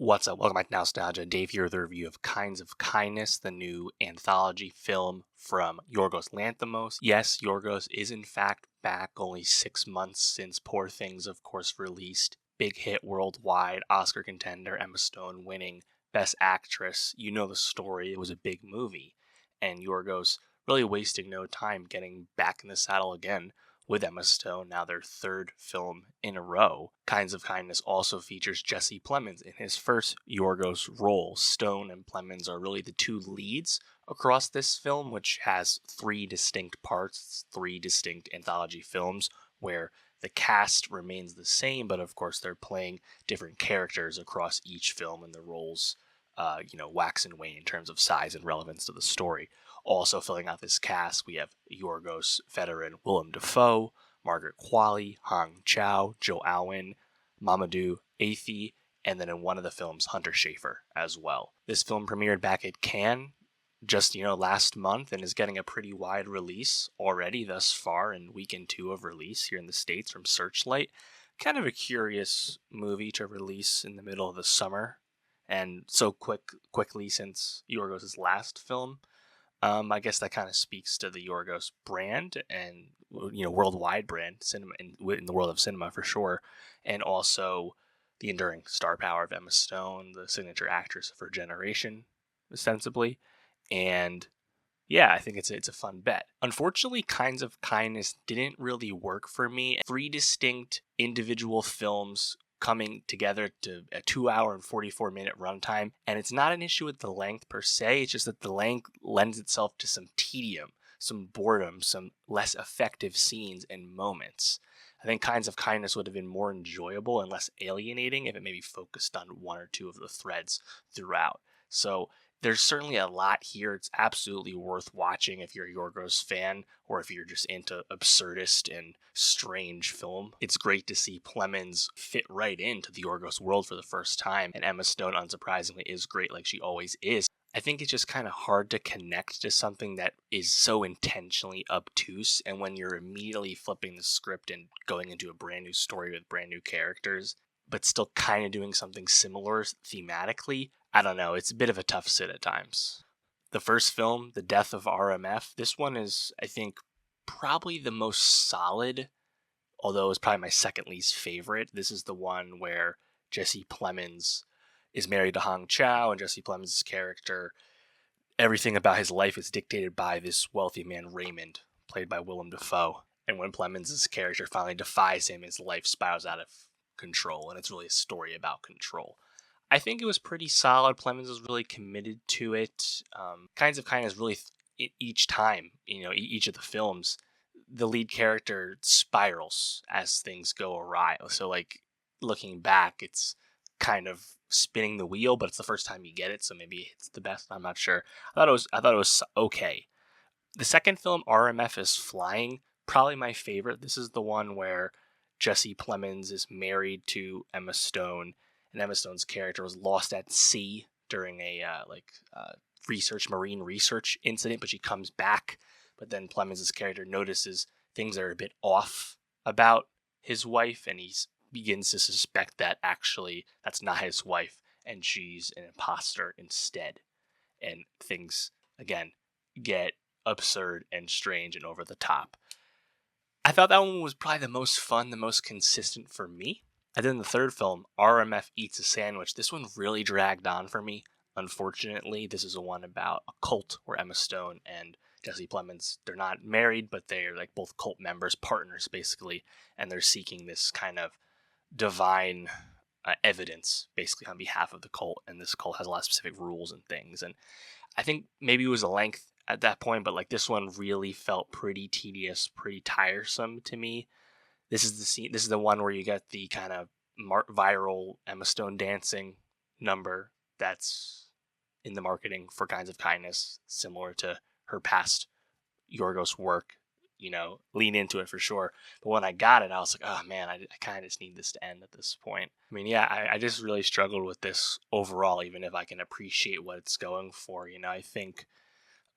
What's up? Welcome back to Nowstalgia. Dave here with a review of Kinds of Kindness, the new anthology film from Yorgos Lanthimos. Yes, Yorgos is in fact back only 6 months since Poor Things, of course, released. Big hit worldwide, Oscar contender, Emma Stone winning Best Actress. You know the story, it was a big movie. And Yorgos really wasting no time getting back in the saddle again with Emma Stone, now their third film in a row. Kinds of Kindness also features Jesse Plemons in his first Yorgos role. Stone and Plemons are really the two leads across this film, which has three distinct parts, three distinct anthology films, where the cast remains the same, but of course they're playing different characters across each film, and the roles wax and wane in terms of size and relevance to the story. Also filling out this cast, we have Yorgos veteran Willem Dafoe, Margaret Qualley, Hong Chow, Joe Alwyn, Mamadou Athey, and then in one of the films, Hunter Schafer as well. This film premiered back at Cannes just last month and is getting a pretty wide release already thus far in weekend 2 of release here in the States from Searchlight. Kind of a curious movie to release in the middle of the summer and so quickly since Yorgos' last film. I guess that kind of speaks to the Yorgos brand and worldwide brand cinema in the world of cinema for sure, and also the enduring star power of Emma Stone, the signature actress of her generation, ostensibly. And yeah, I think it's a fun bet. Unfortunately, Kinds of Kindness didn't really work for me. Three distinct individual films coming together to a 2 hour and 44-minute runtime. And it's not an issue with the length per se. It's just that the length lends itself to some tedium, some boredom, some less effective scenes and moments. I think Kinds of Kindness would have been more enjoyable and less alienating if it maybe focused on one or two of the threads throughout. So there's certainly a lot here. It's absolutely worth watching if you're a Yorgos fan or if you're just into absurdist and strange film. It's great to see Plemons fit right into the Yorgos world for the first time, and Emma Stone, unsurprisingly, is great like she always is. I think it's just kind of hard to connect to something that is so intentionally obtuse, and when you're immediately flipping the script and going into a brand new story with brand new characters, but still kind of doing something similar thematically, I don't know, it's a bit of a tough sit at times. The first film, The Death of RMF, this one is, I think, probably the most solid, although it's probably my second least favorite. This is the one where Jesse Plemons is married to Hong Chow, and Jesse Plemons' character, everything about his life is dictated by this wealthy man, Raymond, played by Willem Dafoe. And when Plemons' character finally defies him, his life spirals out of control, and it's really a story about control. I think it was pretty solid. Plemons was really committed to it. Kinds of Kindness really, each time, each of the films, the lead character spirals as things go awry. So, like, looking back, it's kind of spinning the wheel, but it's the first time you get it, so maybe it's the best. I'm not sure. I thought it was okay. The second film, RMF is Flying, probably my favorite. This is the one where Jesse Plemons is married to Emma Stone, and Emma Stone's character was lost at sea during a marine research incident, but she comes back. But then Plemons' character notices things are a bit off about his wife, and he begins to suspect that actually that's not his wife, and she's an imposter instead. And things, again, get absurd and strange and over the top. I thought that one was probably the most fun, the most consistent for me. And then the third film, RMF Eats a Sandwich, this one really dragged on for me. Unfortunately, this is a one about a cult where Emma Stone and Jesse Plemons, they're not married, but they're like both cult members, partners basically, and they're seeking this kind of divine evidence basically on behalf of the cult, and this cult has a lot of specific rules and things. And I think maybe it was a length at that point, but like this one really felt pretty tedious, pretty tiresome to me. This is the scene. This is the one where you get the kind of viral Emma Stone dancing number that's in the marketing for Kinds of Kindness, similar to her past Yorgos work. Lean into it for sure. But when I got it, I was like, oh man, I kind of just need this to end at this point. I mean, yeah, I just really struggled with this overall, even if I can appreciate what it's going for. I think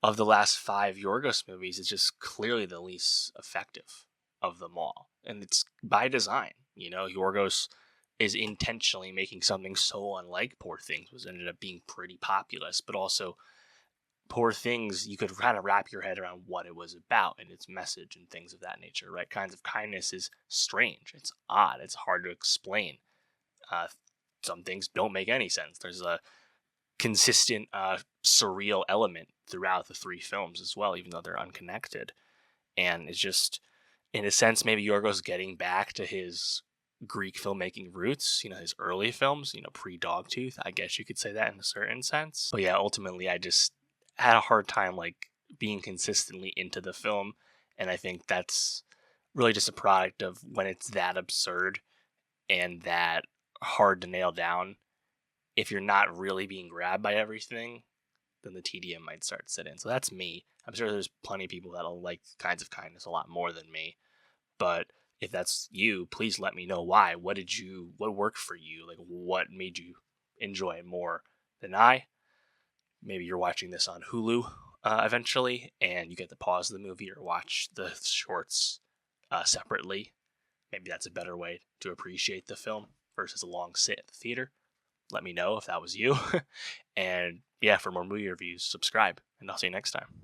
of the last 5 Yorgos movies, it's just clearly the least effective of them all. And it's by design. Yorgos is intentionally making something so unlike Poor Things, was ended up being pretty populous, but also Poor Things, you could kind of wrap your head around what it was about and its message and things of that nature, right? Kinds of Kindness is strange. It's odd. It's hard to explain. Uh, some things don't make any sense. There's a consistent surreal element throughout the three films as well, even though they're unconnected. And it's just, in a sense, maybe Yorgos getting back to his Greek filmmaking roots, his early films, pre-Dogtooth. I guess you could say that in a certain sense. But yeah, ultimately, I just had a hard time like being consistently into the film, and I think that's really just a product of when it's that absurd and that hard to nail down. If you're not really being grabbed by everything, then the TDM might start to set in. So that's me. I'm sure there's plenty of people that'll like Kinds of Kindness a lot more than me. But if that's you, please let me know why. What worked for you? Like, what made you enjoy it more than I? Maybe you're watching this on Hulu eventually, and you get to pause the movie or watch the shorts separately. Maybe that's a better way to appreciate the film versus a long sit at the theater. Let me know if that was you. And yeah, for more movie reviews, subscribe, and I'll see you next time.